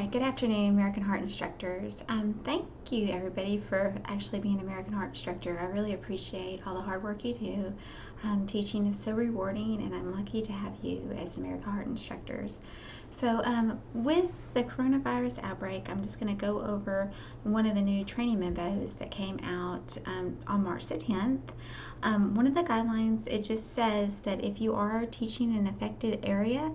right, good afternoon, American Heart instructors. Thank you, everybody, for actually being an American Heart instructor. I really appreciate all the hard work you do. Teaching is so rewarding, and I'm lucky to have you as American Heart instructors. So, with the coronavirus outbreak, I'm just going to go over one of the new training memos that came out on March the 10th. One of the guidelines, it just says that if you are teaching an affected area,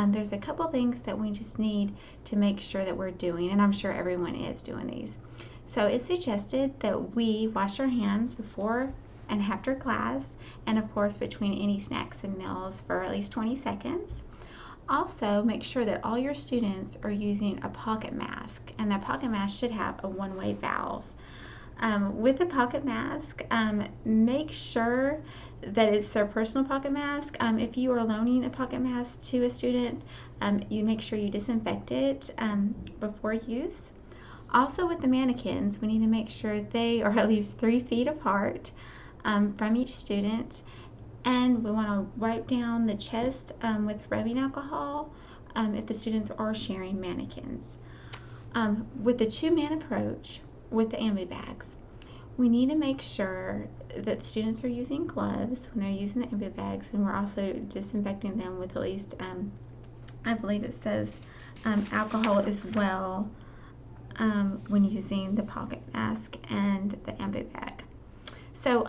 there's a couple things that we just need to make sure that we're doing, and I'm sure everyone is doing these. So it's suggested that we wash our hands before and after class, and of course between any snacks and meals for at least 20 seconds. Also, make sure that all your students are using a pocket mask, and that pocket mask should have a one-way valve. With the pocket mask, make sure that it's their personal pocket mask. If you are loaning a pocket mask to a student, you make sure you disinfect it before use. Also, with the mannequins, we need to make sure they are at least 3 feet apart from each student, and we want to wipe down the chest with rubbing alcohol if the students are sharing mannequins. With the two-man approach with the ambu bags, we need to make sure that the students are using gloves when they're using the ambu bags, and we're also disinfecting them with at least, I believe it says alcohol as well when using the pocket mask and the ambu bag. So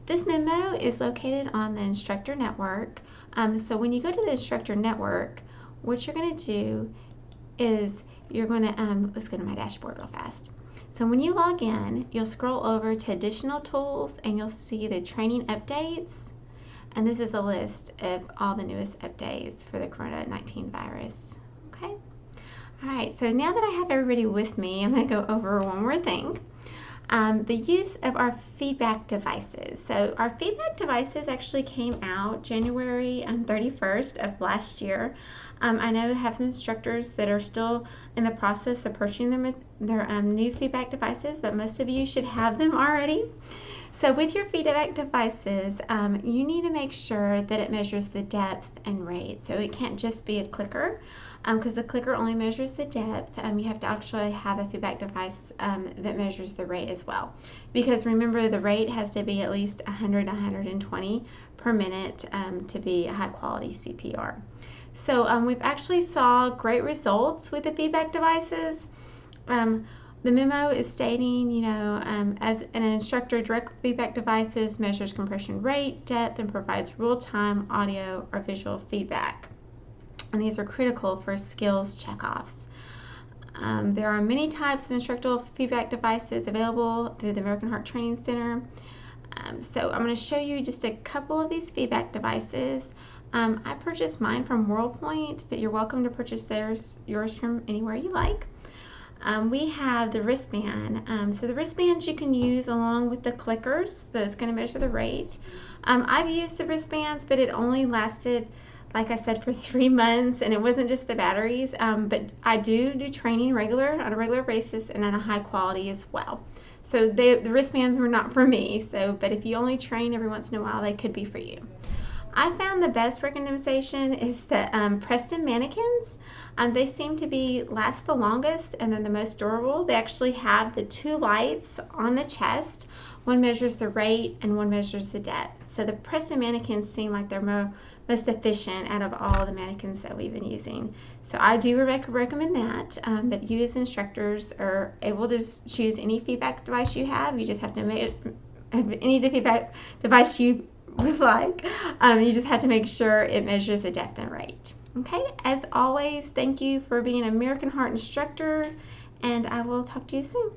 this memo is located on the Instructor network. So when you go to the Instructor network, what you're going to do is you're going to, let's go to my dashboard real fast. So when you log in, you'll scroll over to additional tools and you'll see the training updates. And this is a list of all the newest updates for the COVID-19 virus. Okay? All right, so now that I have everybody with me, I'm going to go over one more thing. The use of our feedback devices. So our feedback devices actually came out January 31st of last year. I know I have some instructors that are still in the process of purchasing their new feedback devices, but most of you should have them already. So with your feedback devices, you need to make sure that it measures the depth and rate. So it can't just be a clicker, because the clicker only measures the depth. You have to actually have a feedback device that measures the rate as well. Because remember, the rate has to be at least 100 to 120 per minute to be a high quality CPR. So we've actually saw great results with the feedback devices. The memo is stating, as an instructor, direct feedback devices measures compression rate, depth, and provides real-time audio or visual feedback. And these are critical for skills checkoffs. There are many types of instructional feedback devices available through the American Heart Training Center. So I'm going to show you just a couple of these feedback devices. I purchased mine from WorldPoint, but you're welcome to purchase yours from anywhere you like. We have the wristband. So the wristbands you can use along with the clickers, so it's going to measure the rate. I've used the wristbands, but it only lasted, like I said, for 3 months, and it wasn't just the batteries, but I do training on a regular basis and at a high quality as well. So the wristbands were not for me, but if you only train every once in a while, they could be for you. I found the best recommendation is the Preston mannequins. They seem to last the longest and then the most durable. They actually have the 2 lights on the chest. One measures the rate and one measures the depth. So the Preston mannequins seem like they're most efficient out of all the mannequins that we've been using. So I do recommend that, but you as instructors are able to choose any feedback device you have. You just have to make any feedback device you would like. You just have to make sure it measures the depth and rate. Okay, as always, thank you for being an American Heart instructor, and I will talk to you soon.